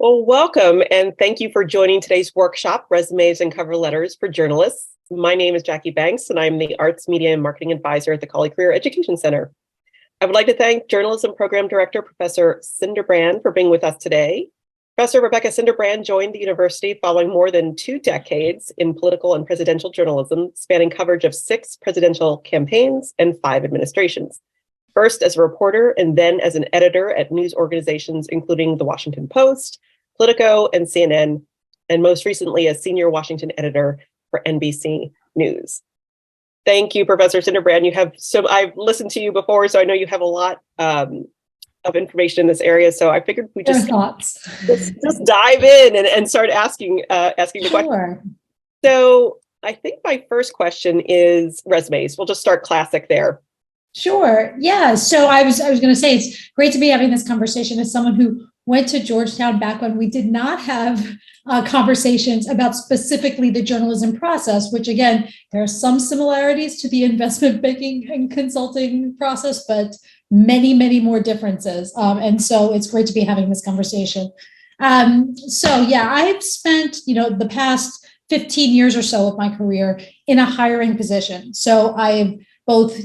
Well, welcome, and thank you for joining today's workshop, Resumes and Cover Letters for Journalists. My name is Jackie Banks, and I'm the Arts, Media, and Marketing Advisor at the Colley Career Education Center. I would like to thank Journalism Program Director, Professor Sinderbrand, for being with us today. Professor Rebecca Sinderbrand joined the university following more than 2 decades in political and presidential journalism, spanning coverage of 6 presidential campaigns and 5 administrations. First as a reporter and then as an editor at news organizations including The Washington Post, Politico, and CNN, and most recently as senior Washington editor for NBC News. Thank you, Professor Sinderbrand. I've listened to you before, so I know you have a lot of information in this area. So I figured we just dive in and start asking the question. So I think my first question is resumes. We'll just start classic there. Sure. Yeah. So I was going to say it's great to be having this conversation as someone who went to Georgetown back when we did not have conversations about specifically the journalism process, which again, there are some similarities to the investment banking and consulting process, but many, many more differences. And so it's great to be having this conversation. I've spent, the past 15 years or so of my career in a hiring position. So I've both,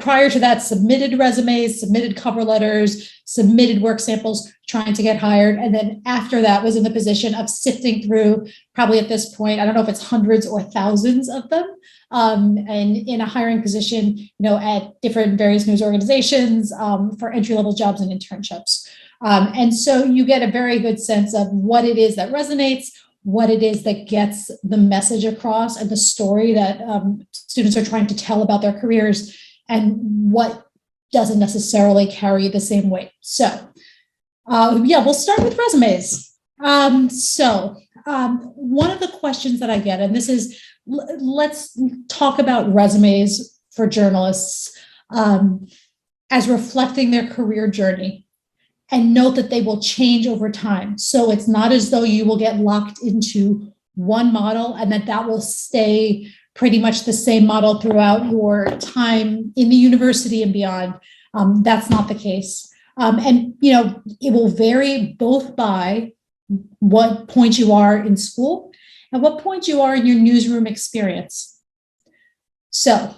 prior to that, submitted resumes, submitted cover letters, submitted work samples, trying to get hired. And then after that was in the position of sifting through, probably at this point, I don't know if it's hundreds or thousands of them, and in a hiring position, at different various news organizations for entry-level jobs and internships. And so you get a very good sense of what it is that resonates, what it is that gets the message across and the story that students are trying to tell about their careers, and what doesn't necessarily carry the same weight. So we'll start with resumes. One of the questions that I get, and this is, let's talk about resumes for journalists as reflecting their career journey. And note that they will change over time. So it's not as though you will get locked into one model and that will stay pretty much the same model throughout your time in the university and beyond. That's not the case. It will vary both by what point you are in school and what point you are in your newsroom experience. So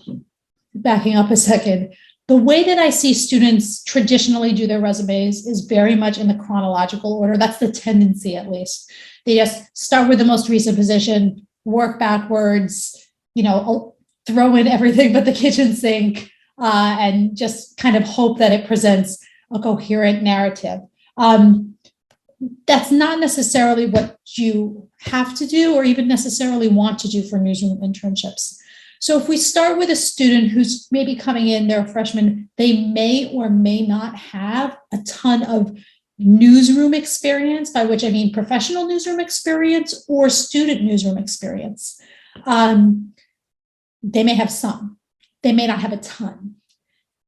backing up a second, the way that I see students traditionally do their resumes is very much in the chronological order. That's the tendency, at least. They just start with the most recent position, work backwards, throw in everything but the kitchen sink, and just kind of hope that it presents a coherent narrative. That's not necessarily what you have to do or even necessarily want to do for newsroom internships. So if we start with a student who's maybe coming in, they're a freshman, they may or may not have a ton of newsroom experience, by which I mean professional newsroom experience or student newsroom experience. They may have some, they may not have a ton.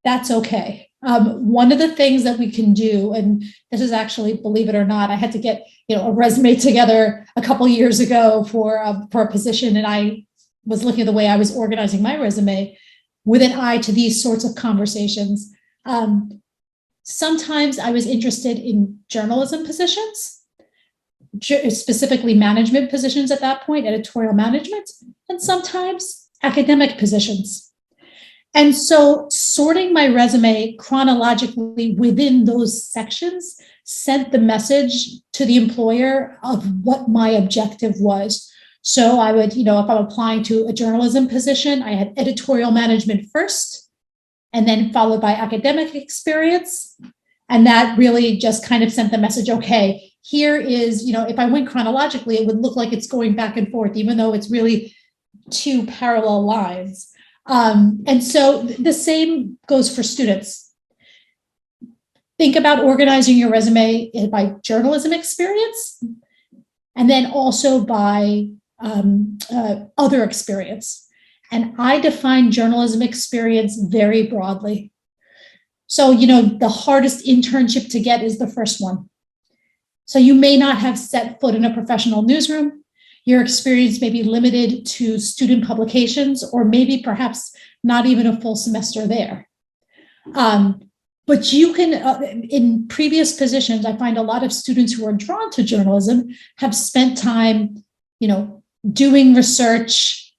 That's okay. One of the things that we can do, and this is actually, believe it or not, I had to get a resume together a couple years ago for a position, and I was looking at the way I was organizing my resume with an eye to these sorts of conversations. Sometimes I was interested in journalism positions, specifically management positions at that point, editorial management, and sometimes academic positions. And so sorting my resume chronologically within those sections sent the message to the employer of what my objective was. So I would, if I'm applying to a journalism position, I had editorial management first, and then followed by academic experience. And that really just kind of sent the message, okay, here is, if I went chronologically, it would look like it's going back and forth, even though it's really 2 parallel lines. And so the same goes for students. Think about organizing your resume by journalism experience, and then also by other experience. And I define journalism experience very broadly. So, the hardest internship to get is the first one. So you may not have set foot in a professional newsroom. Your experience may be limited to student publications, or maybe perhaps not even a full semester there. But you can, in previous positions, I find a lot of students who are drawn to journalism have spent time, doing research,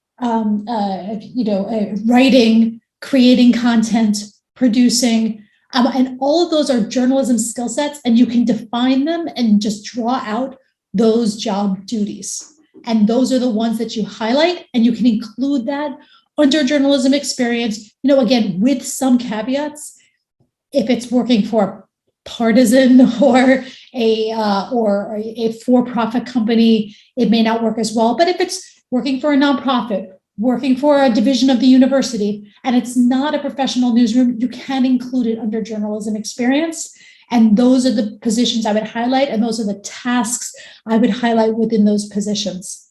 writing, creating content, producing, and all of those are journalism skill sets, and you can define them and just draw out those job duties. And those are the ones that you highlight, and you can include that under journalism experience, again, with some caveats. If it's working for partisan or a for-profit company, it may not work as well. But if it's working for a nonprofit, working for a division of the university, and it's not a professional newsroom, you can include it under journalism experience. And those are the positions I would highlight, and those are the tasks I would highlight within those positions.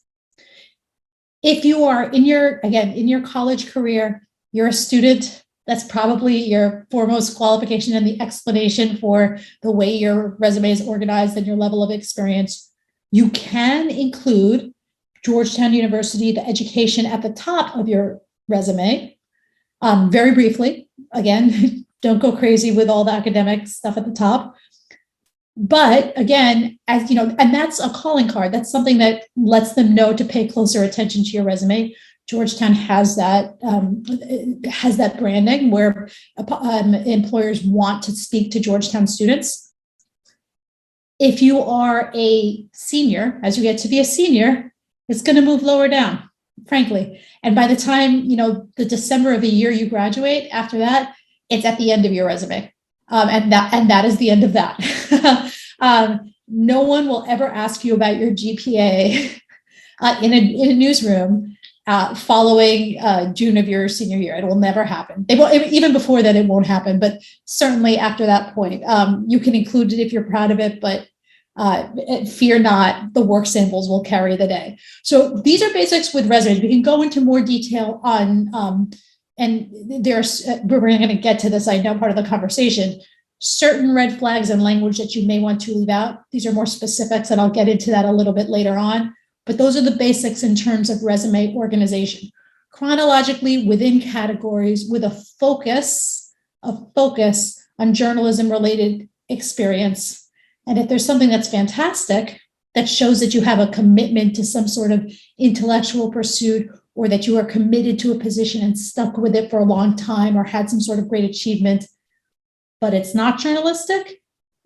If you are in your college career, you're a student, that's probably your foremost qualification and the explanation for the way your resume is organized and your level of experience. You can include Georgetown University, the education at the top of your resume. Very briefly, again, don't go crazy with all the academic stuff at the top. But again, as and that's a calling card. That's something that lets them know to pay closer attention to your resume. Georgetown has that branding where employers want to speak to Georgetown students. If you are a senior, as you get to be a senior, it's going to move lower down, frankly. And by the time the December of the year you graduate, after that, it's at the end of your resume, and that is the end of that. No one will ever ask you about your GPA in a newsroom. Following June of your senior year. It will never happen. Even before that, it won't happen, but certainly after that point, you can include it if you're proud of it, but fear not, the work samples will carry the day. So these are basics with resumes. We can go into more detail on, and we're going to get to this, I know, part of the conversation, certain red flags and language that you may want to leave out. These are more specifics, and I'll get into that a little bit later on. But those are the basics in terms of resume organization. Chronologically within categories with a focus on journalism-related experience. And if there's something that's fantastic, that shows that you have a commitment to some sort of intellectual pursuit, or that you are committed to a position and stuck with it for a long time, or had some sort of great achievement, but it's not journalistic,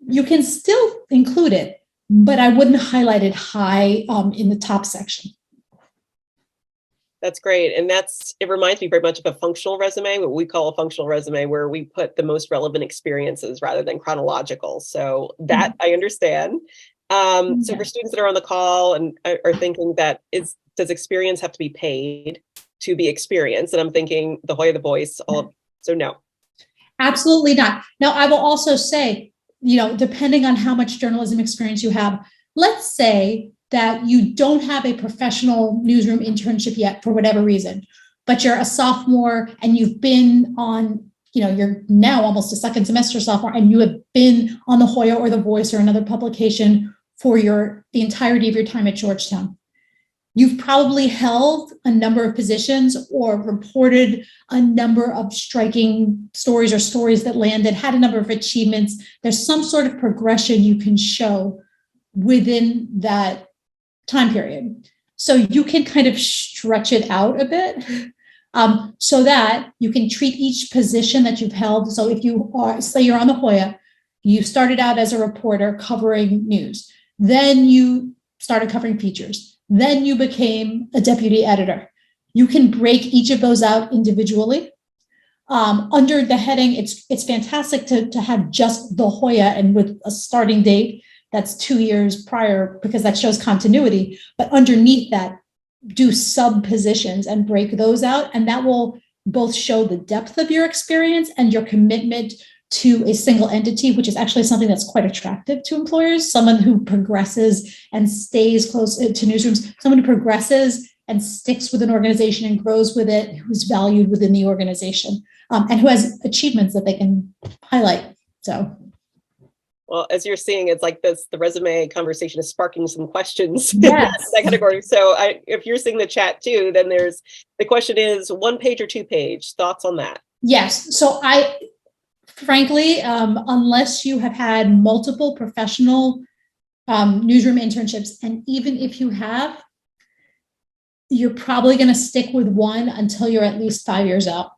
you can still include it. But I wouldn't highlight it high in the top section. That's great. And it reminds me very much of a functional resume, what we call a functional resume, where we put the most relevant experiences rather than chronological. So that I understand. So for students that are on the call and are thinking does experience have to be paid to be experienced? And I'm thinking the Hoya, the voice, so no. Absolutely not. Now, I will also say, depending on how much journalism experience you have, let's say that you don't have a professional newsroom internship yet for whatever reason, but you're a sophomore and you've been on, you're now almost a second semester sophomore, and you have been on the Hoya or the Voice or another publication for the entirety of your time at Georgetown. You've probably held a number of positions or reported a number of striking stories or stories that landed, had a number of achievements. There's some sort of progression you can show within that time period. So you can kind of stretch it out a bit so that you can treat each position that you've held. So if you are, say you're on the Hoya, you started out as a reporter covering news, then you started covering features. Then you became a deputy editor. You can break each of those out individually. Under the heading, it's fantastic to have just the Hoya and with a starting date that's 2 years prior, because that shows continuity. But underneath that, do sub positions and break those out. And that will both show the depth of your experience and your commitment to a single entity, which is actually something that's quite attractive to employers. Someone who progresses and stays close to newsrooms, someone who progresses and sticks with an organization and grows with it, who's valued within the organization, and who has achievements that they can highlight. So, well, as you're seeing, it's like this, the resume conversation is sparking some questions. Yes. in that category. So if you're seeing the chat too, then the question is 1 page or 2 page, thoughts on that? Yes. So frankly, unless you have had multiple professional newsroom internships, and even if you have, you're probably going to stick with one until you're at least 5 years out.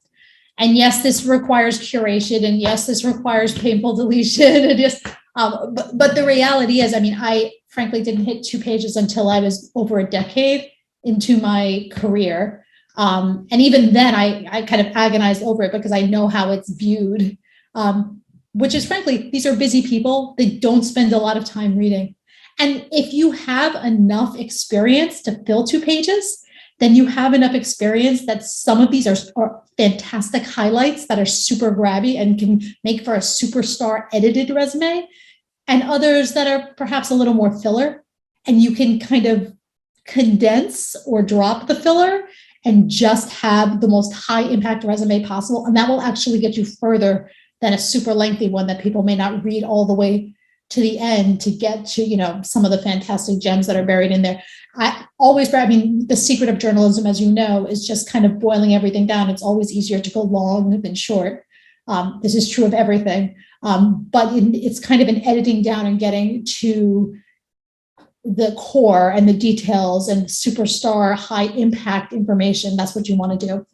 And yes, this requires curation, and yes, this requires painful deletion, and just, but the reality is, I mean, I frankly didn't hit 2 pages until I was over a decade into my career. And even then I kind of agonized over it because I know how it's viewed, which is frankly, these are busy people. They don't spend a lot of time reading. And if you have enough experience to fill 2 pages, then you have enough experience that some of these are fantastic highlights that are super grabby and can make for a superstar edited resume, and others that are perhaps a little more filler, and you can kind of condense or drop the filler and just have the most high impact resume possible. And that will actually get you further than a super lengthy one that people may not read all the way to the end to get to, you know, some of the fantastic gems that are buried in there. I mean, the secret of journalism, as you know, is just kind of boiling everything down. It's always easier to go long than short. This is true of everything. But it's kind of an editing down and getting to the core and the details and superstar high impact information. That's what you want to do.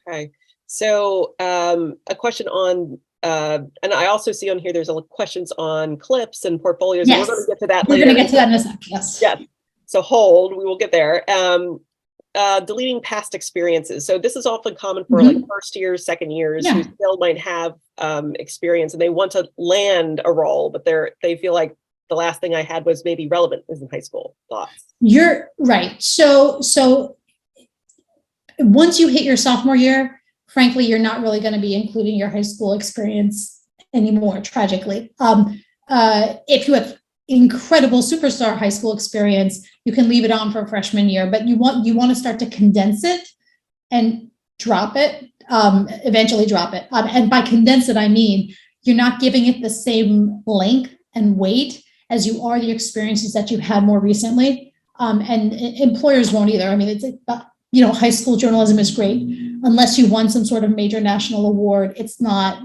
Okay. So a question on, and I also see on here, there's questions on clips and portfolios. Yes. And we're going to get to that later. We're going to get to that in a second. Yes. Yes. So hold, we will get there. Deleting past experiences. So this is often common for like first years, second years, who still might have experience and they want to land a role, but they feel like the last thing I had was maybe relevant is in high school. Thoughts? You're right. So once you hit your sophomore year, frankly, you're not really going to be including your high school experience anymore, tragically. If you have incredible superstar high school experience, you can leave it on for freshman year, but you want to start to condense it and drop it, eventually drop it. And by condense it, I mean, you're not giving it the same length and weight as you are the experiences that you've had more recently. And employers won't either. I mean, it's, high school journalism is great. Unless you won some sort of major national award, it's not,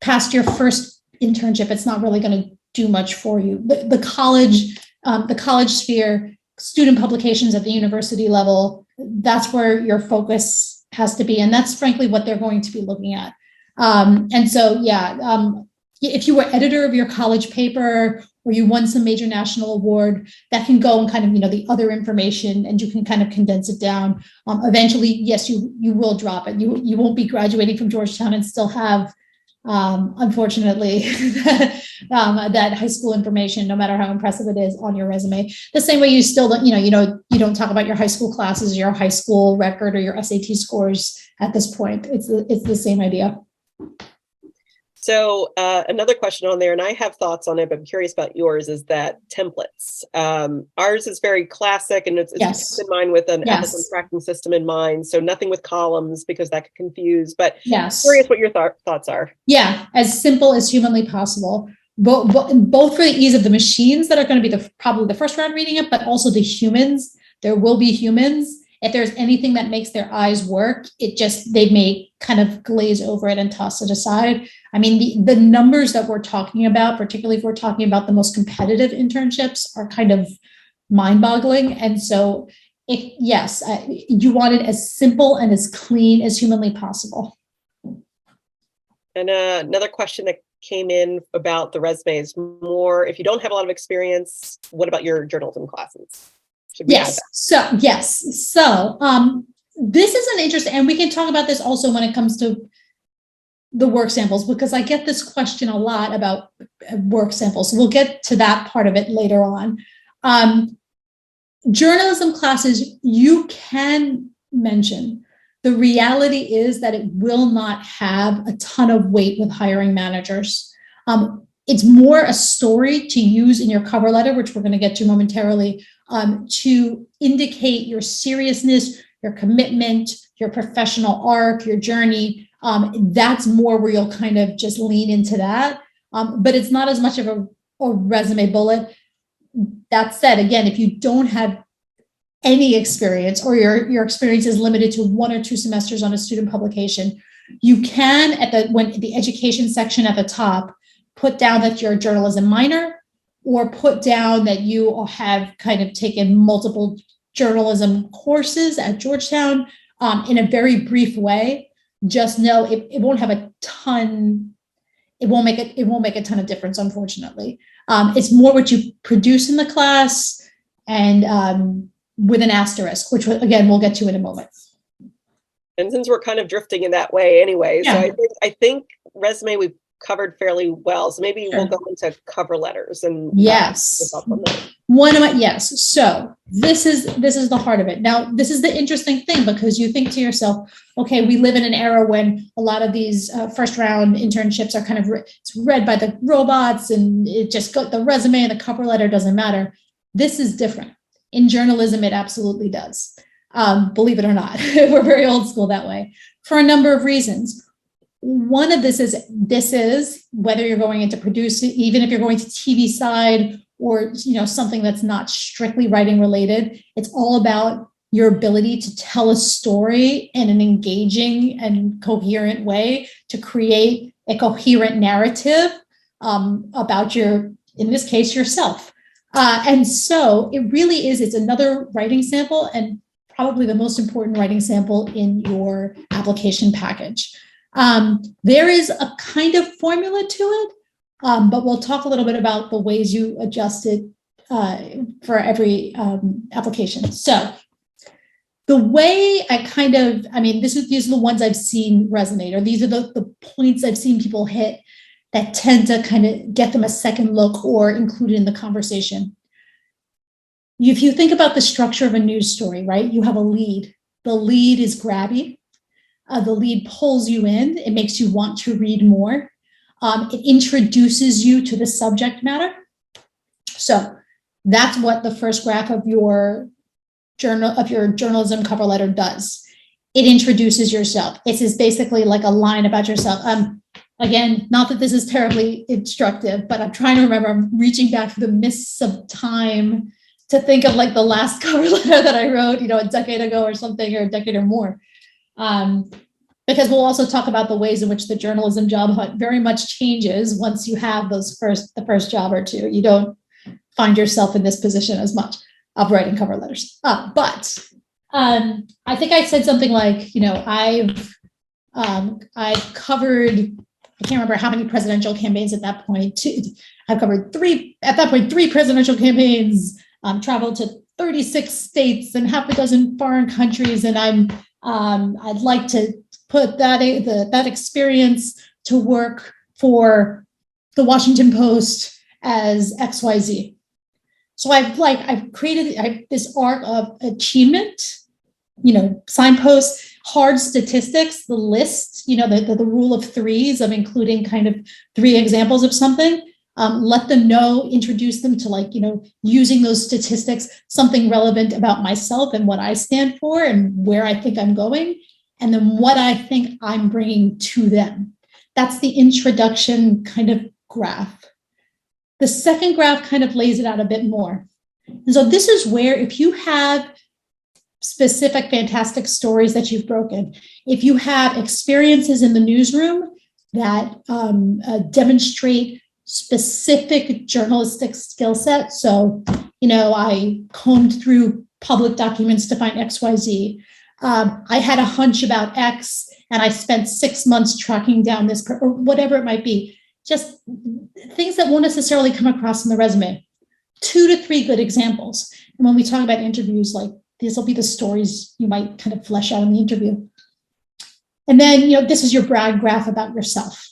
past your first internship, it's not really going to do much for you. The college sphere, student publications at the university level, that's where your focus has to be. And that's frankly what they're going to be looking at. If you were editor of your college paper or you won some major national award, that can go and kind of, the other information, and you can kind of condense it down. Eventually, yes, you will drop it. You won't be graduating from Georgetown and still have, unfortunately, that high school information, no matter how impressive it is, on your resume. The same way you still don't, you don't talk about your high school classes, your high school record, or your SAT scores at this point. It's the same idea. So another question on there, and I have thoughts on it, but I'm curious about yours, is that templates. Ours is very classic, and it's in mind with an applicant tracking system in mind. So nothing with columns, because that could confuse, but curious what your thoughts are. Yeah, as simple as humanly possible. Both for the ease of the machines that are going to be probably the first round reading it, but also the humans. There will be humans. If there's anything that makes their eyes work, they may kind of glaze over it and toss it aside. I mean, the numbers that we're talking about, particularly if we're talking about the most competitive internships, are kind of mind-boggling. And so, you want it as simple and as clean as humanly possible. And another question that came in about the resumes, more, if you don't have a lot of experience, what about your journalism classes? Yes. So this is an interesting, and we can talk about this also when it comes to the work samples, because I get this question a lot about work samples. So we'll get to that part of it later on. Journalism classes, you can mention. The reality is that it will not have a ton of weight with hiring managers. It's more a story to use in your cover letter, which we're going to get to momentarily, to indicate your seriousness, your commitment, your professional arc, your journey. That's more where you'll kind of just lean into that. But it's not as much of a resume bullet. That said, again, if you don't have any experience, or your experience is limited to 1 or 2 semesters on a student publication, You can, when the education section at the top, put down that you're a journalism minor, or put down that you have kind of taken multiple journalism courses at Georgetown in a very brief way. Just know it won't have a ton. It won't make a ton of difference, unfortunately. It's more what you produce in the class, and with an asterisk, which again we'll get to in a moment. And since we're kind of drifting in that way anyway, Yeah. So I think resume we've covered fairly well. So maybe Sure. we'll go into cover letters and yes. Yes. So this is the heart of it. Now, this is the interesting thing, because you think to yourself, okay, we live in an era when a lot of these first round internships are kind of it's read by the robots, and it just got the resume and the cover letter doesn't matter. This is different. In journalism, it absolutely does. Believe it or not, we're very old school that way for a number of reasons. One of this is whether you're going into producing, even if you're going to TV side or something that's not strictly writing related, it's all about your ability to tell a story in an engaging and coherent way, to create a coherent narrative about in this case, yourself. And so it really is, it's another writing sample, and probably the most important writing sample in your application package. There is a kind of formula to it, but we'll talk a little bit about the ways you adjust it for every application. So the way these are the ones I've seen resonate, or these are the points I've seen people hit that tend to kind of get them a second look or include it in the conversation. If you think about the structure of a news story, right? You have a lead. The lead is grabby. The lead pulls you in. It makes you want to read more. It introduces you to the subject matter. So that's what the first graph of your journalism cover letter does. It introduces yourself. It is basically like a line about yourself. Again, not that this is terribly instructive, but I'm trying to remember. I'm reaching back for the mists of time to think of like the last cover letter that I wrote, a decade ago or something, or a decade or more. Because we'll also talk about the ways in which the journalism job hunt very much changes once you have the first job or two. You don't find yourself in this position as much of writing cover letters. But I think I said something like, I've covered, I can't remember how many presidential campaigns at that point. I've covered three presidential campaigns, traveled to 36 states and half a dozen foreign countries, and I'd like to put that experience to work for the Washington Post as XYZ. So I've created this arc of achievement, signposts, hard statistics, the list, the rule of threes of including kind of 3 examples of something. Let them know, introduce them to using those statistics, something relevant about myself and what I stand for and where I think I'm going, and then what I think I'm bringing to them. That's the introduction kind of graph. The second graph kind of lays it out a bit more. And so this is where, if you have specific fantastic stories that you've broken, if you have experiences in the newsroom that demonstrate specific journalistic skill set. So, I combed through public documents to find XYZ. I had a hunch about X and I spent 6 months tracking down this, or whatever it might be. Just things that won't necessarily come across in the resume. 2 to 3 good examples. And when we talk about interviews, these will be the stories you might kind of flesh out in the interview. And then, this is your brag graph about yourself.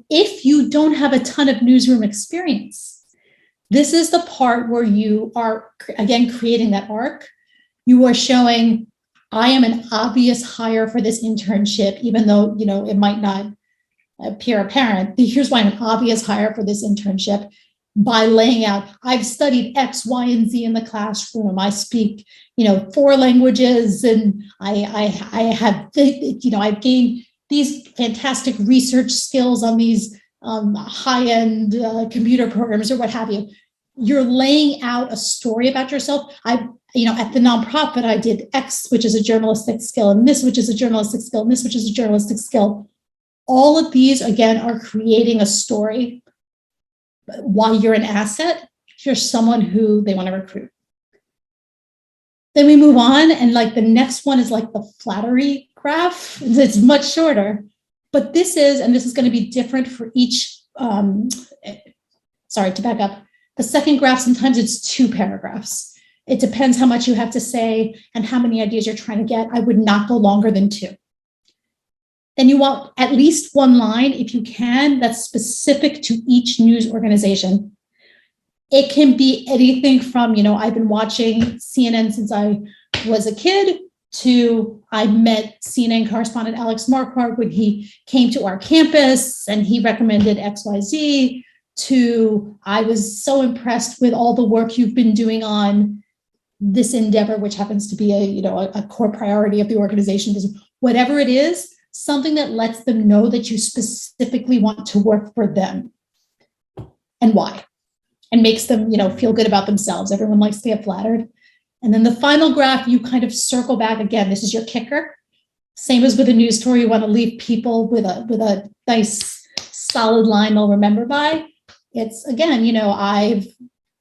If you don't have a ton of newsroom experience, this is the part where you are, again, creating that arc. You are showing, I am an obvious hire for this internship, even though, it might not appear apparent. Here's why I'm an obvious hire for this internship, by laying out, I've studied X, Y, and Z in the classroom. I speak, 4 languages, and I have, I've gained these fantastic research skills on these high-end computer programs or what have you. You're laying out a story about yourself. at the nonprofit, I did X, which is a journalistic skill, and this, which is a journalistic skill, and this, which is a journalistic skill. All of these, again, are creating a story. While you're an asset, you're someone who they want to recruit. Then we move on, and like the next one is like the flattery graph. It's much shorter, but this is going to be different for each. Sorry, to back up. The second graph, sometimes it's 2 paragraphs. It depends how much you have to say and how many ideas you're trying to get. I would not go longer than 2. Then you want at least 1 line, if you can, that's specific to each news organization. It can be anything from, I've been watching CNN since I was a kid, to I met CNN correspondent Alex Marquardt when he came to our campus and he recommended XYZ, to I was so impressed with all the work you've been doing on this endeavor, which happens to be a core priority of the organization. Whatever it is, something that lets them know that you specifically want to work for them and why, and makes them, feel good about themselves. Everyone likes to get flattered. And then the final graph, you kind of circle back again. This is your kicker. Same as with a news story, you want to leave people with a nice solid line they'll remember by. It's, again, I've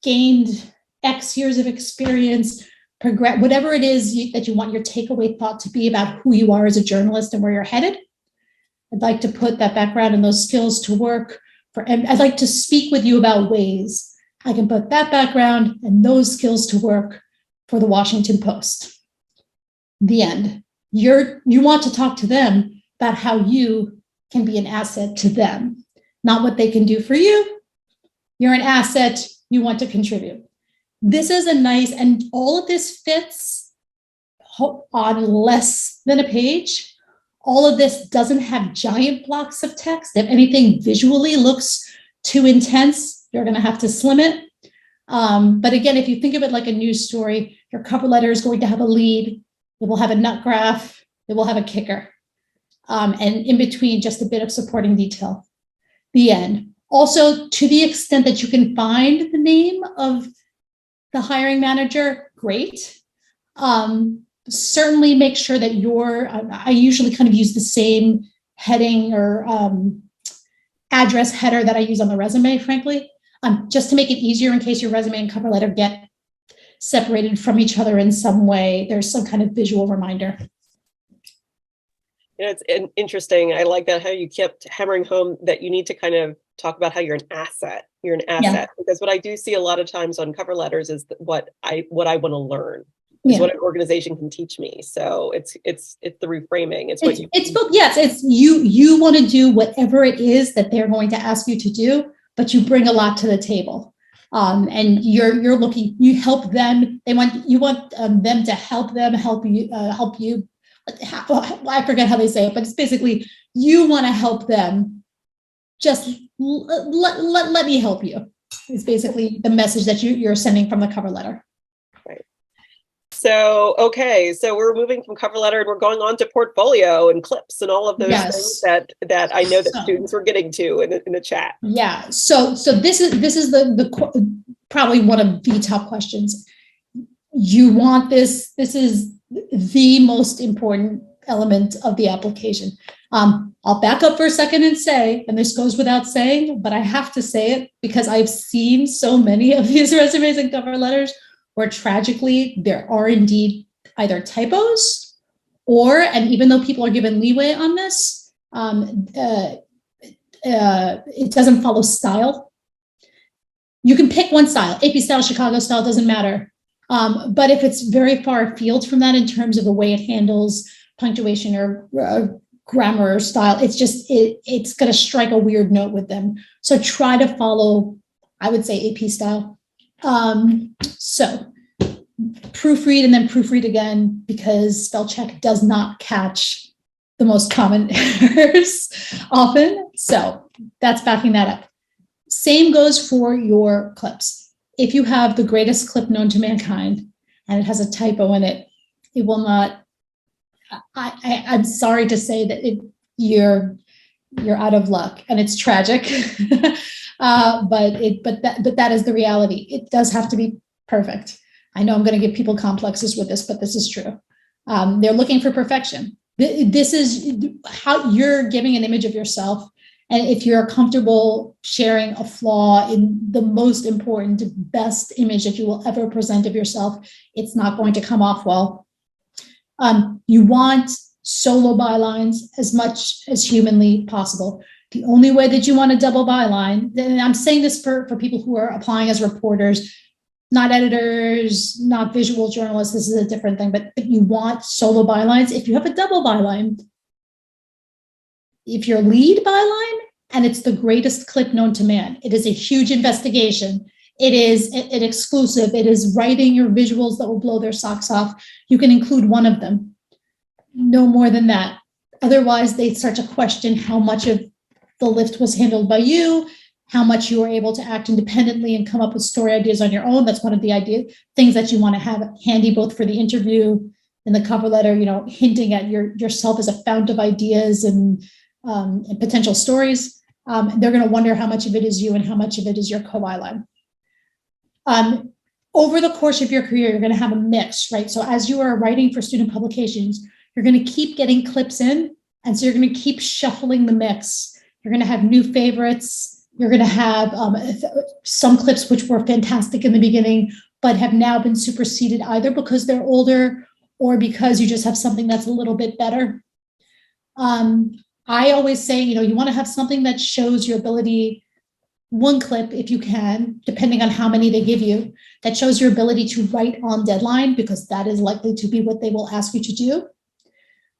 gained X years of experience, whatever it is that you want your takeaway thought to be about who you are as a journalist and where you're headed. I'd like to put that background and those skills to work and I'd like to speak with you about ways I can put that background and those skills to work for the Washington Post. The end. You want to talk to them about how you can be an asset to them, not what they can do for you. You're an asset, you want to contribute. This is a nice, and all of this fits on less than a page. All of this doesn't have giant blocks of text. If anything visually looks too intense, you're going to have to slim it. But again, if you think of it like a news story, your cover letter is going to have a lead. It will have a nut graph. It will have a kicker. And in between, just a bit of supporting detail. The end. Also, to the extent that you can find the name of the hiring manager, great. Certainly make sure that I usually kind of use the same heading or address header that I use on the resume, frankly, just to make it easier in case your resume and cover letter get separated from each other in some way. There's some kind of visual reminder. It's interesting. I like that how you kept hammering home that you need to kind of talk about how you're an asset. You're an asset, because what I do see a lot of times on cover letters is what I want to learn. Is what an organization can teach me. So it's the reframing. It's both. Yes, it's you want to do whatever it is that they're going to ask you to do, but you bring a lot to the table. And you're looking. You help them. You want them to help you. I forget how they say it, but it's basically you want to help them. Just let me help you. It's basically the message that you're sending from the cover letter. Right. So, okay. So we're moving from cover letter and we're going on to portfolio and clips and all of those things that I know that students were getting to in the chat. Yeah. So this is the probably one of the top questions. You want this. This is the most important element of the application. I'll back up for a second and say, and this goes without saying, but I have to say it because I've seen so many of these resumes and cover letters where tragically there are indeed either typos and even though people are given leeway on this, it doesn't follow style. You can pick one style, AP style, Chicago style, doesn't matter. But if it's very far afield from that in terms of the way it handles punctuation or grammar or style, it's going to strike a weird note with them. So try to follow, I would say, AP style. So proofread and then proofread again, because spell check does not catch the most common errors often. So that's backing that up. Same goes for your clips. If you have the greatest clip known to mankind and it has a typo in it, it will not, I'm sorry to say that you're out of luck and it's tragic, but that is the reality. It does have to be perfect. I know I'm going to give people complexes with this, but this is true. They're looking for perfection. This is how you're giving an image of yourself. And if you're comfortable sharing a flaw in the most important, best image that you will ever present of yourself, it's not going to come off well. You want solo bylines as much as humanly possible. The only way that you want a double byline, and I'm saying this for people who are applying as reporters, not editors, not visual journalists, this is a different thing, but if you want solo bylines, if you have a double byline, if your lead byline, and it's the greatest clip known to man, it is a huge investigation. It is an exclusive. It is writing your visuals that will blow their socks off. You can include one of them, no more than that. Otherwise, they start to question how much of the lift was handled by you, how much you were able to act independently and come up with story ideas on your own. That's one of the things that you want to have handy, both for the interview and the cover letter, hinting at yourself as a fount of ideas and potential stories. They're going to wonder how much of it is you and how much of it is your co-byline. Over the course of your career, you're going to have a mix, right? So as you are writing for student publications, you're going to keep getting clips in. And so you're going to keep shuffling the mix. You're going to have new favorites. You're going to have some clips which were fantastic in the beginning, but have now been superseded either because they're older or because you just have something that's a little bit better. I always say, you want to have something that shows your ability, one clip, if you can, depending on how many they give you, that shows your ability to write on deadline, because that is likely to be what they will ask you to do.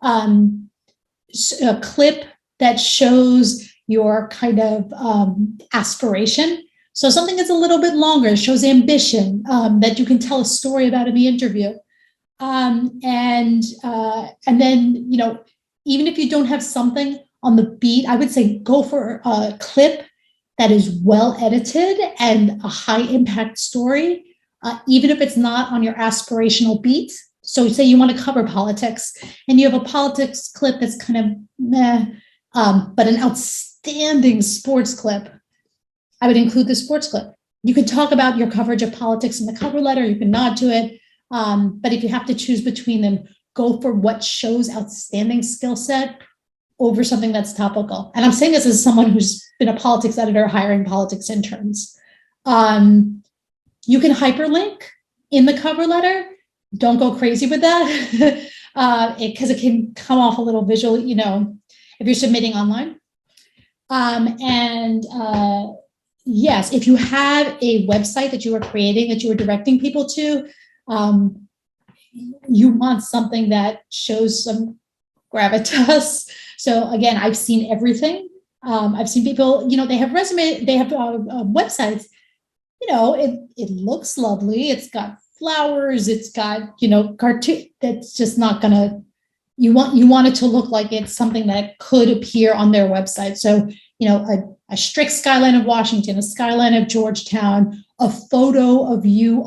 A clip that shows your kind of aspiration. So something that's a little bit longer, shows ambition, that you can tell a story about in the interview. And then, even if you don't have something on the beat, I would say go for a clip that is well edited and a high impact story, even if it's not on your aspirational beat. So say you want to cover politics and you have a politics clip that's kind of meh, but an outstanding sports clip. I would include the sports clip. You could talk about your coverage of politics in the cover letter, you can nod to it. But if you have to choose between them, go for what shows outstanding skill set over something that's topical. And I'm saying this as someone who's been a politics editor hiring politics interns. You can hyperlink in the cover letter. Don't go crazy with that because it can come off a little visual, if you're submitting online. Yes, if you have a website that you are creating, that you are directing people to, you want something that shows some gravitas. So again, I've seen everything. I've seen people, they have websites, it looks lovely. It's got flowers. It's got, cartoon. That's just not gonna, you want it to look like it's something that could appear on their website. So, a strict skyline of Washington, a skyline of Georgetown, a photo of you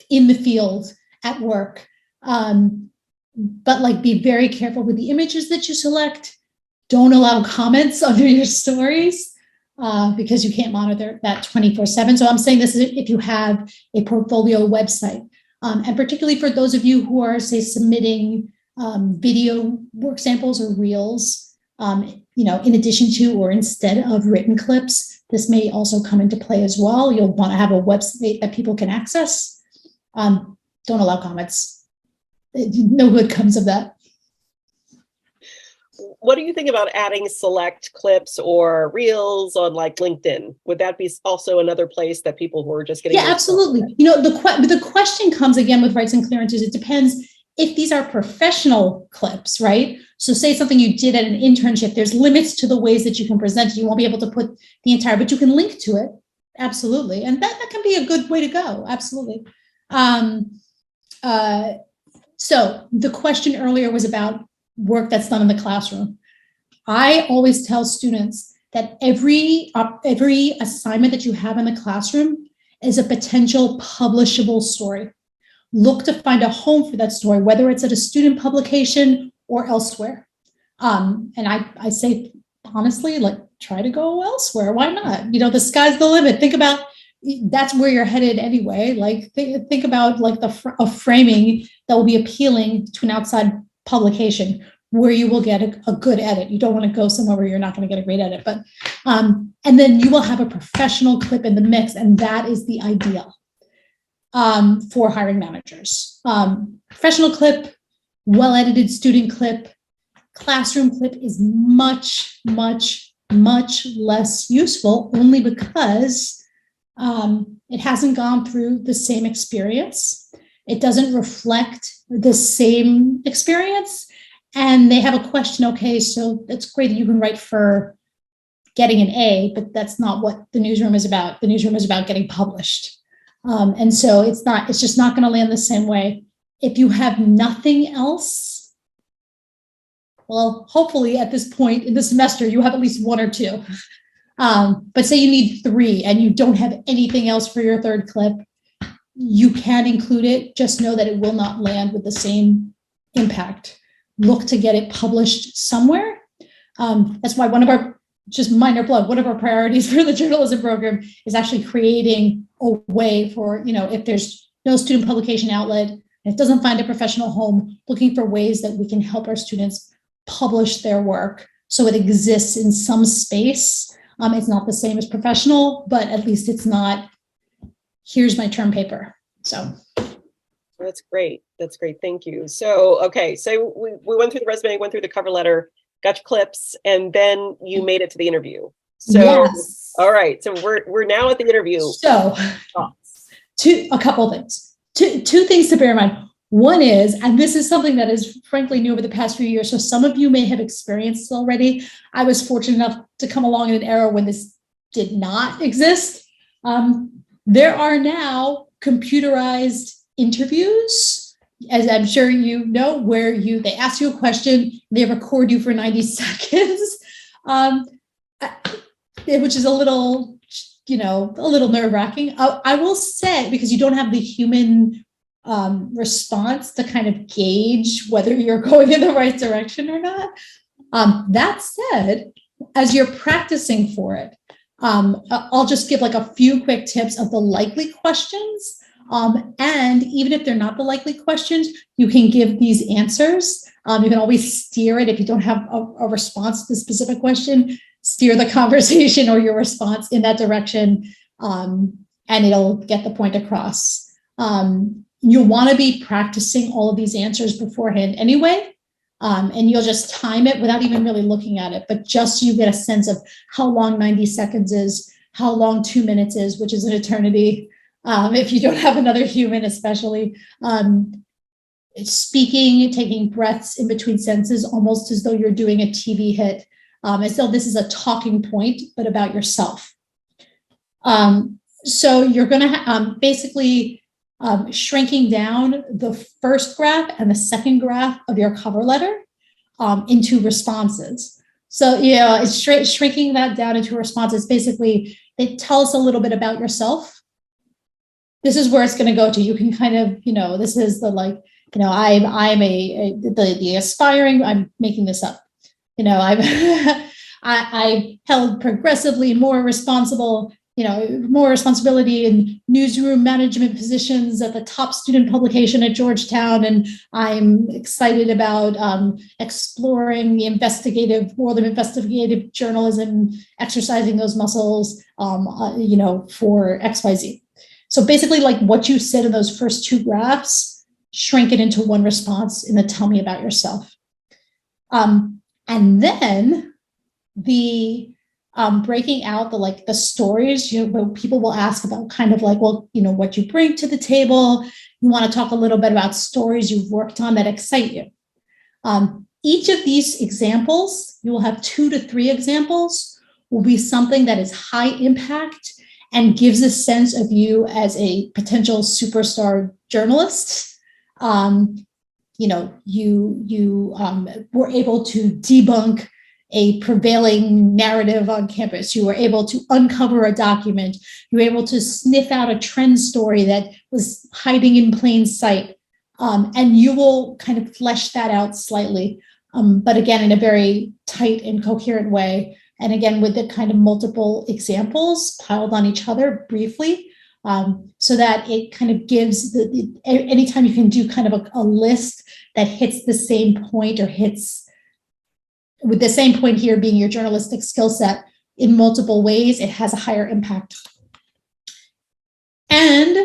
in the field at work. But be very careful with the images that you select. Don't allow comments under your stories because you can't monitor that 24/7. So I'm saying this is if you have a portfolio website. And particularly for those of you who are, say, submitting video work samples or reels, in addition to or instead of written clips, this may also come into play as well. You'll want to have a website that people can access. Don't allow comments. No good comes of that. What do you think about adding select clips or reels on LinkedIn? Would that be also another place that people who are just getting? Yeah, absolutely. The question comes again with rights and clearances. It depends if these are professional clips, right? So say something you did at an internship, there's limits to the ways that you can present it. You won't be able to put the entire, but you can link to it. Absolutely. And that can be a good way to go. Absolutely. So the question earlier was about work that's done in the classroom. I always tell students that every assignment that you have in the classroom is a potential publishable story. Look to find a home for that story, whether it's at a student publication or elsewhere. And I say, honestly, try to go elsewhere. Why not? The sky's the limit. Think about that's where you're headed anyway. Like think about like a framing that will be appealing to an outside publication where you will get a good edit. You don't want to go somewhere where you're not going to get a great edit, but and then you will have a professional clip in the mix, and that is the ideal for hiring managers. Professional clip, well-edited student clip, classroom clip is much, much, much less useful, only because it hasn't gone through the same experience. It doesn't reflect the same experience. And they have a question, okay, so that's great that you can write for getting an A, but that's not what the newsroom is about. The newsroom is about getting published. And so it's just not going to land the same way. If you have nothing else, well, hopefully at this point in the semester, you have at least one or two. But say you need three and you don't have anything else for your third clip, you can include it. Just know that it will not land with the same impact. Look to get it published somewhere. That's why one of our, just minor plug, one of our priorities for the journalism program is actually creating a way for, if there's no student publication outlet, and it doesn't find a professional home, looking for ways that we can help our students publish their work so it exists in some space. It's not the same as professional, but at least it's not, here's my term paper. So that's great. That's great. Thank you. So, okay. So we went through the resume, went through the cover letter, got your clips, and then you made it to the interview. So, yes. All right. So we're now at the interview. So a couple of things. Two things to bear in mind. One is, and this is something that is frankly new over the past few years, so some of you may have experienced already. I was fortunate enough to come along in an era when this did not exist. There are now computerized interviews, as I'm sure you know, where they ask you a question, they record you for 90 seconds, which is a little nerve-wracking. I will say, because you don't have the human response to kind of gauge whether you're going in the right direction or not. That said, as you're practicing for it, I'll just give like a few quick tips of the likely questions. And even if they're not the likely questions, you can give these answers. You can always steer it if you don't have a response to the specific question, steer the conversation or your response in that direction, and it'll get the point across. You'll want to be practicing all of these answers beforehand anyway, and you'll just time it without even really looking at it, but just so you get a sense of how long 90 seconds is, how long 2 minutes is, which is an eternity, if you don't have another human especially. Speaking, taking breaths in between sentences, almost as though you're doing a TV hit, as though this is a talking point, but about yourself. So you're going to basically shrinking down the first graph and the second graph of your cover letter into responses. So, it's shrinking that down into responses. Basically, they tell us a little bit about yourself. This is where it's going to go to. You can kind of, this is the I'm the aspiring, I'm making this up. I held progressively more responsible, more responsibility in newsroom management positions at the top student publication at Georgetown. And I'm excited about exploring the world of investigative journalism, exercising those muscles, for XYZ. So basically, like what you said in those first two graphs, shrink it into one response in the tell me about yourself. And then the breaking out the stories, people will ask about kind of what you bring to the table. You want to talk a little bit about stories you've worked on that excite you. Each of these examples, you will have 2 to 3 examples, will be something that is high impact and gives a sense of you as a potential superstar journalist. You were able to debunk a prevailing narrative on campus. You were able to uncover a document. You were able to sniff out a trend story that was hiding in plain sight. And you will kind of flesh that out slightly, but again, in a very tight and coherent way. And again, with the kind of multiple examples piled on each other briefly, so that it kind of gives anytime you can do kind of a list that hits the same point or hits with the same point here being your journalistic skill set in multiple ways, it has a higher impact. And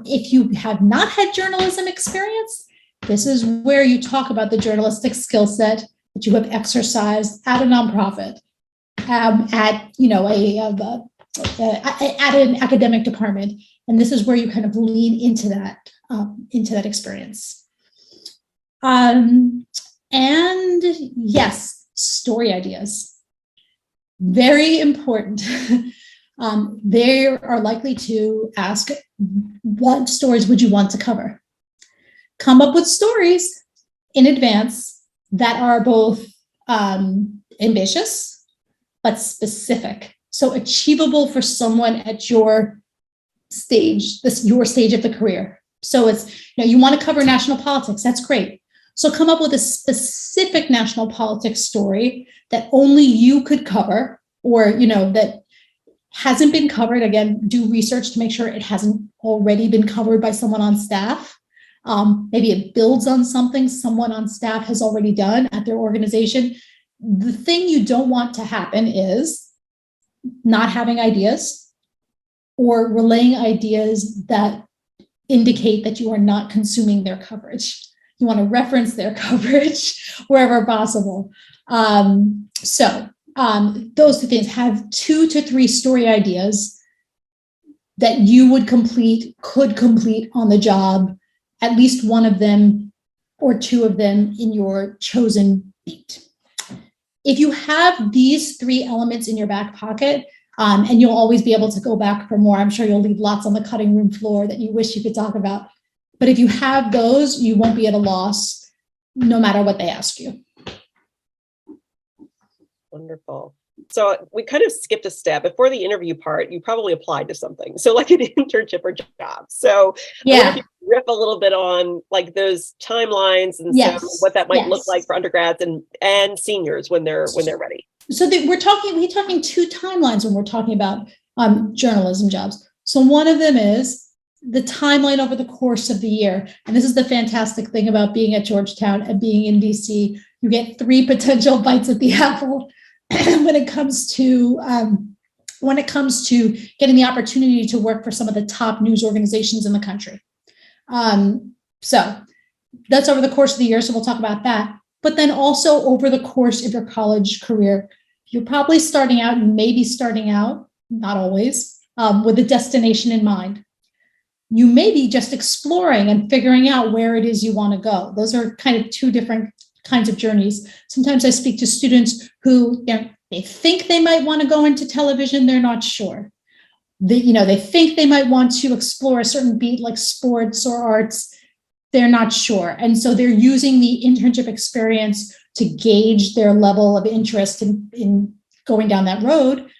if you have not had journalism experience, this is where you talk about the journalistic skill set that you have exercised at a nonprofit, at an academic department, and this is where you kind of lean into that experience. And yes, story ideas, very important. They are likely to ask, what stories would you want to cover? Come up with stories in advance that are both ambitious but specific, so achievable for someone at your stage, your stage of the career. So it's, you want to cover national politics, that's great. So come up with a specific national politics story that only you could cover, or that hasn't been covered. Again, do research to make sure it hasn't already been covered by someone on staff. Maybe it builds on something someone on staff has already done at their organization. The thing you don't want to happen is not having ideas or relaying ideas that indicate that you are not consuming their coverage. You want to reference their coverage wherever possible. Those two things, have 2 to 3 story ideas that you could complete on the job, at least one of them or 2 of them in your chosen beat. If you have these 3 elements in your back pocket, and you'll always be able to go back for more, I'm sure you'll leave lots on the cutting room floor that you wish you could talk about. But if you have those, you won't be at a loss, no matter what they ask you. Wonderful. So we kind of skipped a step before the interview part. You probably applied to something, so like an internship or job. So I wonder if you could riff a little bit on like those timelines and so what that might look like for undergrads and seniors when they're ready. So we're talking 2 timelines when we're talking about journalism jobs. So one of them is the timeline over the course of the year, and this is the fantastic thing about being at Georgetown and being in DC. You get 3 potential bites at the apple when it comes to getting the opportunity to work for some of the top news organizations in the country. So that's over the course of the year. So we'll talk about that. But then also over the course of your college career, you're probably starting out, not always, with a destination in mind. You may be just exploring and figuring out where it is you want to go. Those are kind of 2 different kinds of journeys. Sometimes I speak to students who they think they might want to go into television, they're not sure. They think they might want to explore a certain beat like sports or arts, they're not sure. And so they're using the internship experience to gauge their level of interest in going down that road.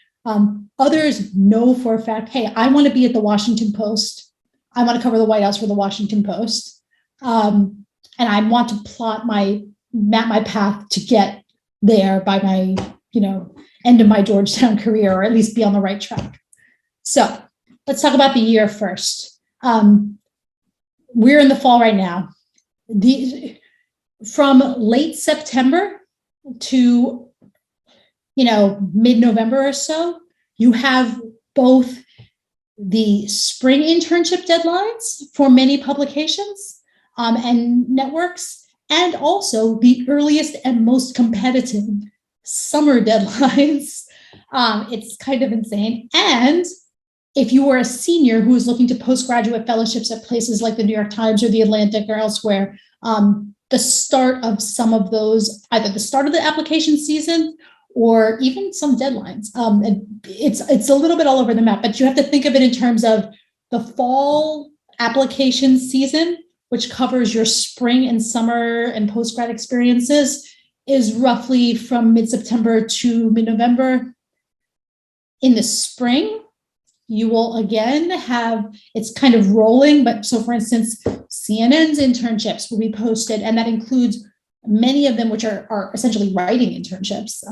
Others know for a fact, hey, I want to be at the Washington Post. I want to cover the White House for the Washington Post. And I want to map my path to get there by my, end of my Georgetown career, or at least be on the right track. So let's talk about the year first. We're in the fall right now. From late September to, mid-November or so, you have both the spring internship deadlines for many publications and networks, and also the earliest and most competitive summer deadlines. It's kind of insane. And if you are a senior who is looking to postgraduate fellowships at places like the New York Times or the Atlantic or elsewhere, the start of some of those, either the start of the application season or even some deadlines. It's a little bit all over the map, but you have to think of it in terms of the fall application season, which covers your spring and summer and postgrad experiences, is roughly from mid-September to mid-November. In the spring, you will again have, it's kind of rolling, but so for instance, CNN's internships will be posted, and that includes many of them which are essentially writing internships.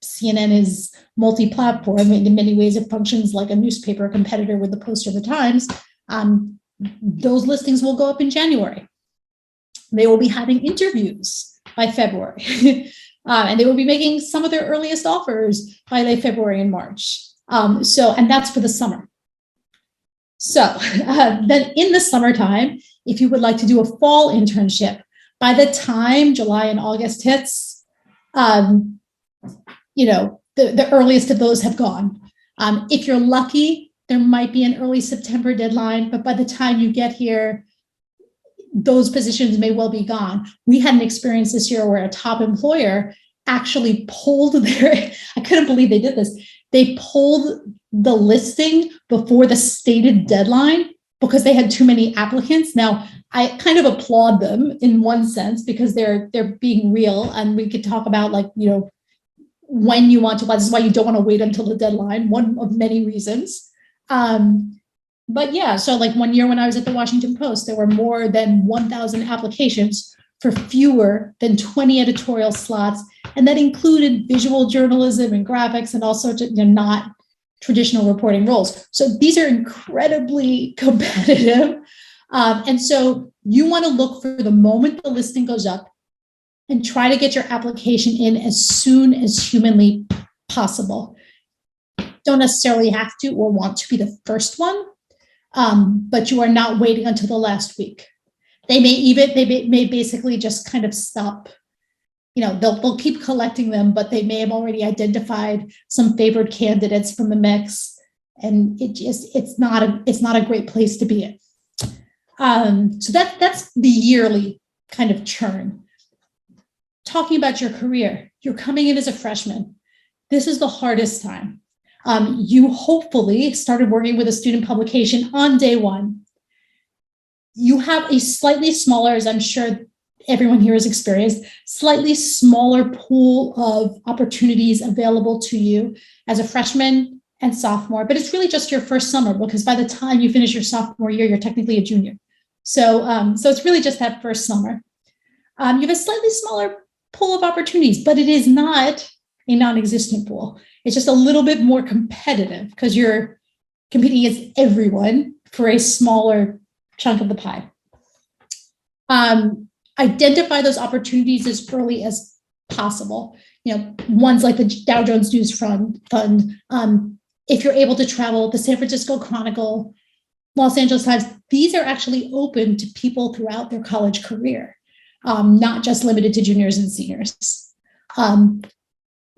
CNN is multi-platform. In many ways, it functions like a newspaper competitor with the Post or the Times. Those listings will go up in January. They will be having interviews by February. And they will be making some of their earliest offers by late February and March. And that's for the summer. So then in the summertime, if you would like to do a fall internship, by the time July and August hits, the earliest of those have gone. If you're lucky, there might be an early September deadline, but by the time you get here, those positions may well be gone. We had an experience this year where a top employer actually pulled I couldn't believe they did this. They pulled the listing before the stated deadline because they had too many applicants. Now, I kind of applaud them in one sense because they're being real, and we could talk about when you want to apply. This is why you don't want to wait until the deadline, one of many reasons. But yeah, so like one year when I was at the Washington Post, there were more than 1,000 applications for fewer than 20 editorial slots. And that included visual journalism and graphics and all sorts of not traditional reporting roles. So these are incredibly competitive. And so you want to look for the moment the listing goes up and try to get your application in as soon as humanly possible. Don't necessarily have to or want to be the first one, but you are not waiting until the last week. They may basically just kind of stop. They'll keep collecting them, but they may have already identified some favored candidates from the mix, and it's not a great place to be in. So that's the yearly kind of churn. Talking about your career, you're coming in as a freshman. This is the hardest time. You hopefully started working with a student publication on day one. You have a slightly smaller, as I'm sure everyone here has experienced, slightly smaller pool of opportunities available to you as a freshman and sophomore, but it's really just your first summer because by the time you finish your sophomore year, you're technically a junior. So it's really just that first summer. You have a slightly smaller pool of opportunities, but it is not a non-existent pool. It's just a little bit more competitive because you're competing against everyone for a smaller chunk of the pie. Identify those opportunities as early as possible. Ones like the Dow Jones News Fund. If you're able to travel, the San Francisco Chronicle, Los Angeles Times, these are actually open to people throughout their college career, not just limited to juniors and seniors.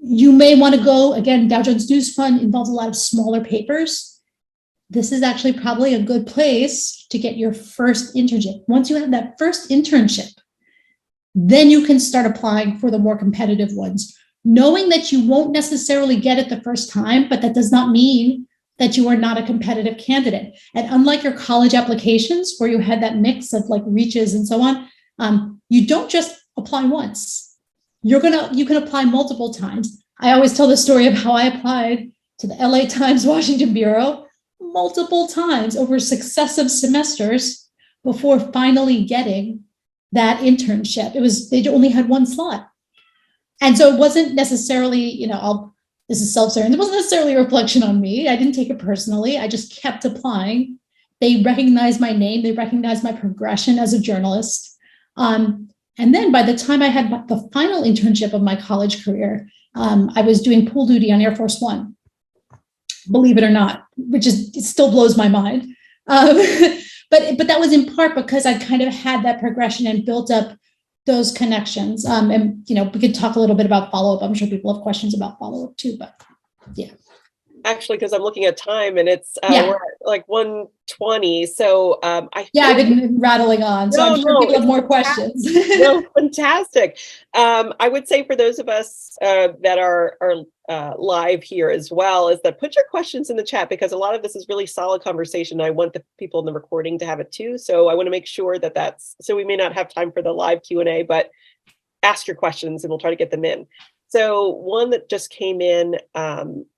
You may want to go, again, Dow Jones News Fund involves a lot of smaller papers. This is actually probably a good place to get your first internship. Once you have that first internship, then you can start applying for the more competitive ones, knowing that you won't necessarily get it the first time, but that does not mean that you are not a competitive candidate. And unlike your college applications, where you had that mix of like reaches and so on, you don't just apply once. You can apply multiple times. I always tell the story of how I applied to the LA Times Washington Bureau multiple times over successive semesters before finally getting that internship. They only had one slot. And so it wasn't necessarily, this is self-serving. It wasn't necessarily a reflection on me. I didn't take it personally. I just kept applying. They recognized my name. They recognized my progression as a journalist. And then by the time I had the final internship of my college career, I was doing pool duty on Air Force One, believe it or not, it still blows my mind. But that was in part because I kind of had that progression and built up those connections. And we could talk a little bit about follow-up. I'm sure people have questions about follow-up too, but yeah. Actually, because I'm looking at time and it's we're at like 1:20. So I've been rattling on. So I'm sure people have more questions. No, fantastic. I would say for those of us that are live here as well, is that put your questions in the chat because a lot of this is really solid conversation. I want the people in the recording to have it too. So I want to make sure so we may not have time for the live Q&A, but ask your questions and we'll try to get them in. So one that just came in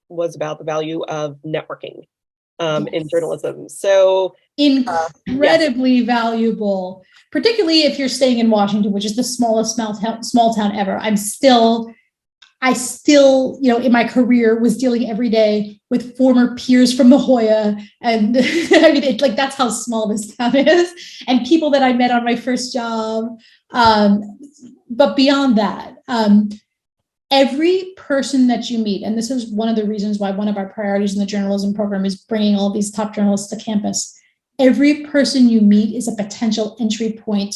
was about the value of networking. in journalism. So incredibly valuable, particularly if you're staying in Washington, which is the smallest small town ever. I still, in my career was dealing every day with former peers from La Jolla. And I mean, it's like, that's how small this town is, and people that I met on my first job. But beyond that, every person that you meet, and this is one of the reasons why one of our priorities in the journalism program is bringing all these top journalists to campus. Every person you meet is a potential entry point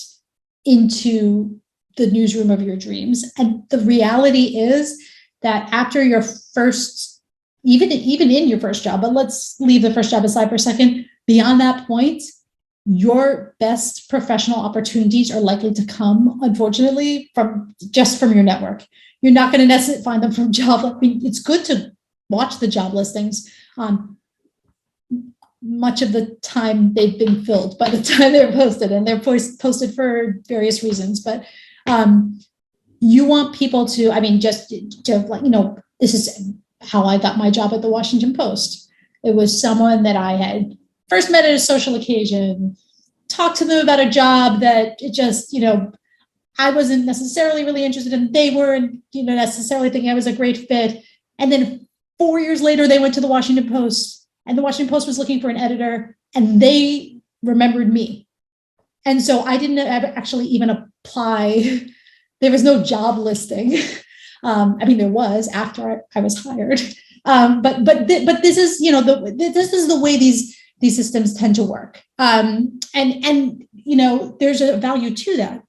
into the newsroom of your dreams. And the reality is that after your first, even in your first job, but let's leave the first job aside for a second, beyond that point, your best professional opportunities are likely to come, unfortunately, from your network. You're not going to necessarily find them from job. I mean, it's good to watch the job listings. Much of the time they've been filled by the time they're posted, and they're posted for various reasons. But you want people to, I mean, just to like, this is how I got my job at the Washington Post. It was someone that I had first met at a social occasion, talked to them about a job that it just, I wasn't necessarily really interested in. They weren't, necessarily thinking I was a great fit. And then 4 years later, they went to the Washington Post, and the Washington Post was looking for an editor, and they remembered me. And so I didn't ever actually even apply. There was no job listing. I mean, there was after I was hired. But this is, this is the way these systems tend to work. And there's a value to that.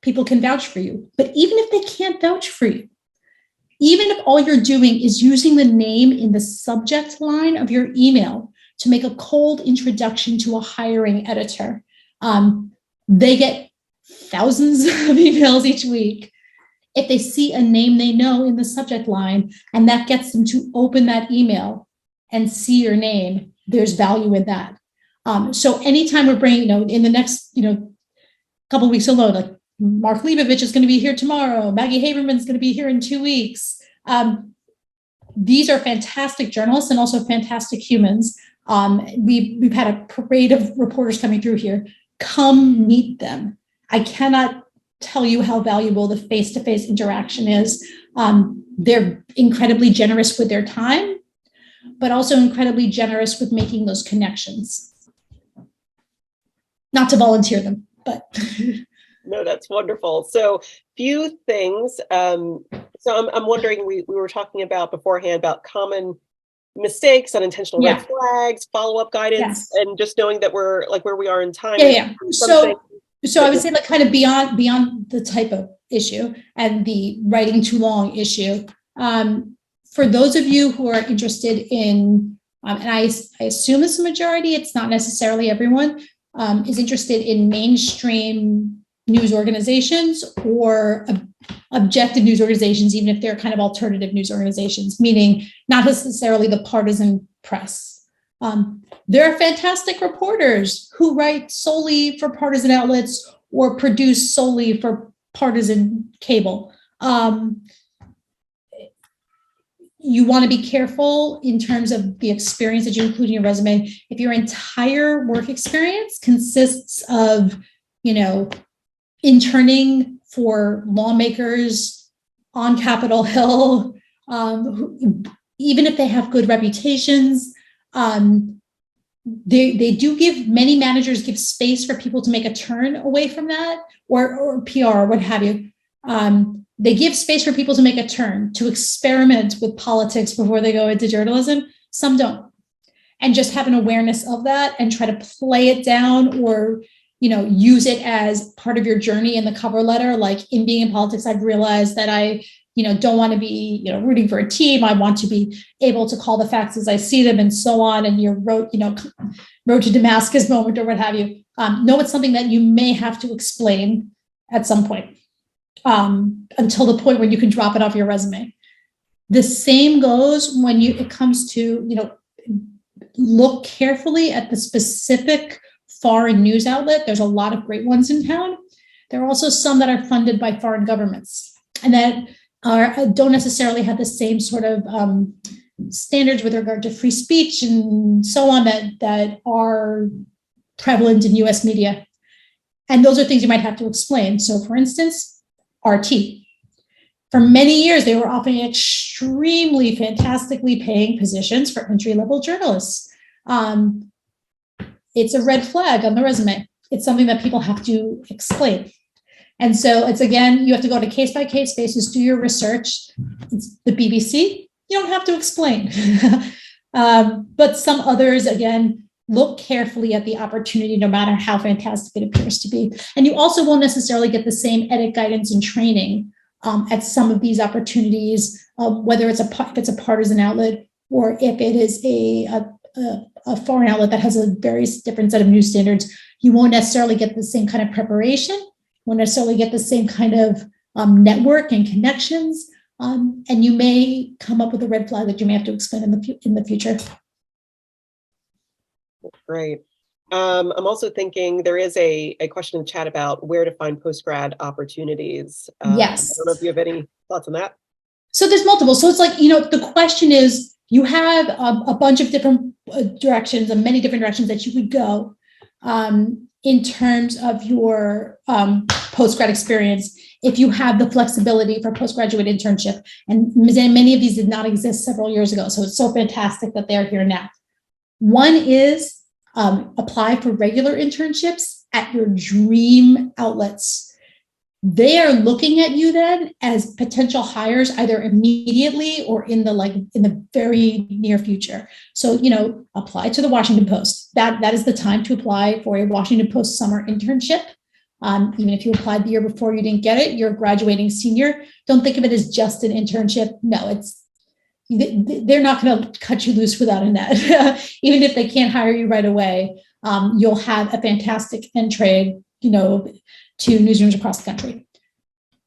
People can vouch for you. But even if they can't vouch for you, even if all you're doing is using the name in the subject line of your email to make a cold introduction to a hiring editor, they get thousands of emails each week. If they see a name they know in the subject line, and that gets them to open that email and see your name, there's value in that. So anytime we're bringing, in the next, couple of weeks alone, like Mark Leibovich is going to be here tomorrow, Maggie Haberman's going to be here in 2 weeks. These are fantastic journalists and also fantastic humans. We've had a parade of reporters coming through here. Come meet them. I cannot tell you how valuable the face-to-face interaction is. They're incredibly generous with their time, but also incredibly generous with making those connections. Not to volunteer them, but. No, that's wonderful. So few things. So I'm wondering, we were talking about beforehand about common mistakes, unintentional red flags, follow-up guidance, and just knowing that we're like where we are in time. So I would say like kind of beyond the type of issue and the writing too long issue. For those of you who are interested in, and I assume it's a majority, it's not necessarily everyone, is interested in mainstream news organizations or objective news organizations, even if they're kind of alternative news organizations, meaning not necessarily the partisan press. There are fantastic reporters who write solely for partisan outlets or produce solely for partisan cable. You want to be careful in terms of the experience that you include in your resume. If your entire work experience consists of, interning for lawmakers on Capitol Hill, even if they have good reputations, they do give, many managers give space for people to make a turn away from that, or PR or what have you. They give space for people to make a turn, to experiment with politics before they go into journalism. Some don't. And just have an awareness of that and try to play it down or, use it as part of your journey in the cover letter. Like in being in politics, I've realized that I, don't want to be, rooting for a team. I want to be able to call the facts as I see them and so on. And your road to Damascus moment or what have you. No, it's something that you may have to explain at some point. Until the point where you can drop it off your resume. The same goes when it comes to, look carefully at the specific foreign news outlet. There's a lot of great ones in town. There are also some that are funded by foreign governments and that don't necessarily have the same sort of standards with regard to free speech and so on that are prevalent in US media. And those are things you might have to explain. So for instance, RT. For many years, they were offering extremely fantastically paying positions for entry-level journalists. It's a red flag on the resume. It's something that people have to explain. And so it's, again, you have to go on a case-by-case basis, do your research. It's the BBC, you don't have to explain. But some others, again, look carefully at the opportunity, no matter how fantastic it appears to be. And you also won't necessarily get the same edit guidance and training at some of these opportunities, whether if it's a partisan outlet or if it is a foreign outlet that has a very different set of news standards. You won't necessarily get the same kind of preparation, won't necessarily get the same kind of network and connections, and you may come up with a red flag that you may have to explain in the future. Great. I'm also thinking there is a question in the chat about where to find postgrad opportunities. Yes. I don't know if you have any thoughts on that. So there's multiple. So it's like, the question is, you have a bunch of different directions and many different directions that you could go in terms of your postgrad experience, if you have the flexibility for postgraduate internship. And many of these did not exist several years ago. So it's so fantastic that they're here now. One is apply for regular internships at your dream outlets. They are looking at you then as potential hires either immediately or in the very near future. So, apply to the Washington Post. That is the time to apply for a Washington Post summer internship. Even if you applied the year before, you didn't get it, you're a graduating senior. Don't think of it as just an internship. No, they're not going to cut you loose without a net. Even if they can't hire you right away, you'll have a fantastic entree, to newsrooms across the country.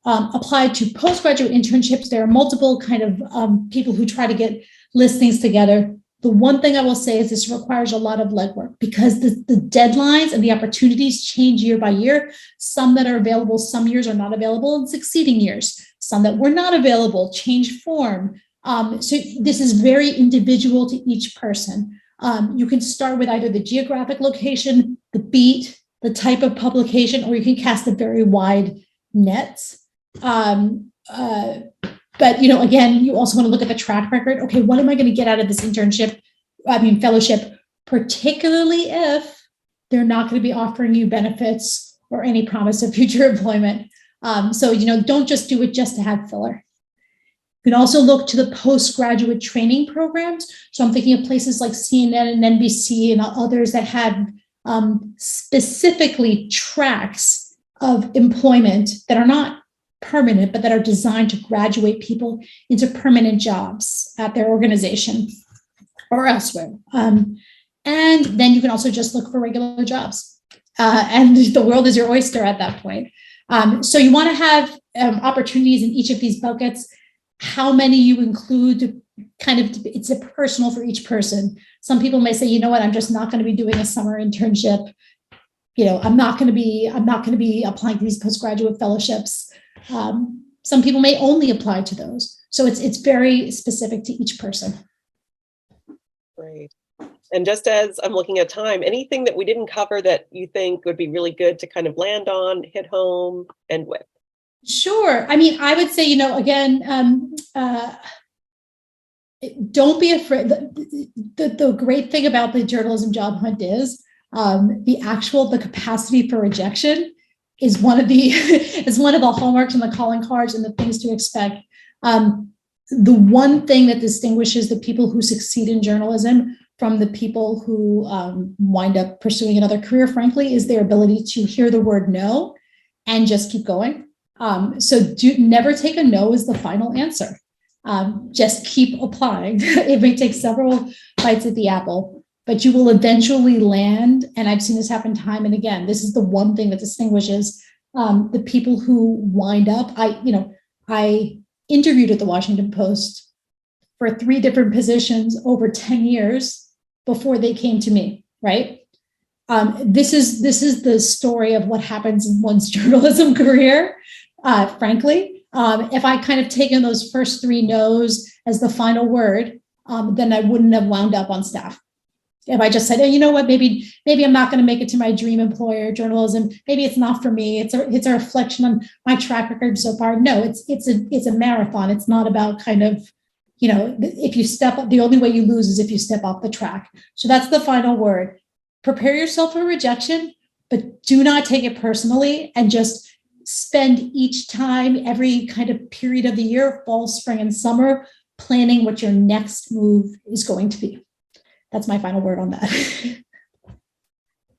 Apply to postgraduate internships. There are multiple kind of people who try to get listings together. The one thing I will say is this requires a lot of legwork because the deadlines and the opportunities change year by year. Some that are available some years are not available in succeeding years. Some that were not available change form. So this is very individual to each person. You can start with either the geographic location, the beat, the type of publication, or you can cast a very wide net. But, again, you also want to look at the track record. Okay, what am I going to get out of this fellowship, particularly if they're not going to be offering you benefits or any promise of future employment. So, don't just do it just to have filler. You can also look to the postgraduate training programs. So I'm thinking of places like CNN and NBC and others that have specifically tracks of employment that are not permanent, but that are designed to graduate people into permanent jobs at their organization or elsewhere. And then you can also just look for regular jobs. And the world is your oyster at that point. So you want to have opportunities in each of these buckets. How many you include, it's a personal for each person. Some people may say, I'm just not going to be doing a summer internship. I'm not going to be applying to these postgraduate fellowships. Some people may only apply to those. So it's very specific to each person. Great. And just as I'm looking at time, anything that we didn't cover that you think would be really good to kind of land on, hit home, end with? Sure. I would say, don't be afraid. The great thing about the journalism job hunt is the capacity for rejection is one of the hallmarks and the calling cards and the things to expect. The one thing that distinguishes the people who succeed in journalism from the people who wind up pursuing another career, frankly, is their ability to hear the word no and just keep going. So never take a no as the final answer. Just keep applying. It may take several bites at the apple, but you will eventually land. And I've seen this happen time and again. This is the one thing that distinguishes the people who wind up. I interviewed at the Washington Post for 3 different positions over 10 years before they came to me, right? This is the story of what happens in one's journalism career, frankly. If I kind of taken those first 3 no's as the final word, then I wouldn't have wound up on staff. If I just said, oh, you know what, maybe I'm not going to make it to my dream employer, journalism. Maybe it's not for me. It's a reflection on my track record so far. No, it's a marathon. It's not about kind of, if you step up, the only way you lose is if you step off the track. So that's the final word. Prepare yourself for rejection, but do not take it personally, and just spend each time, every kind of period of the year, fall, spring, and summer, planning what your next move is going to be. That's my final word on that.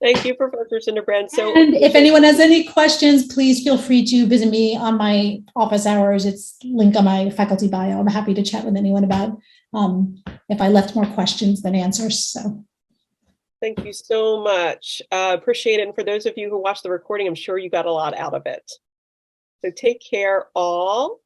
Thank you, Professor Sinderbrand. And if anyone has any questions, please feel free to visit me on my office hours. It's linked on my faculty bio. I'm happy to chat with anyone about if I left more questions than answers. So thank you so much. Appreciate it. And for those of you who watched the recording, I'm sure you got a lot out of it. So take care all.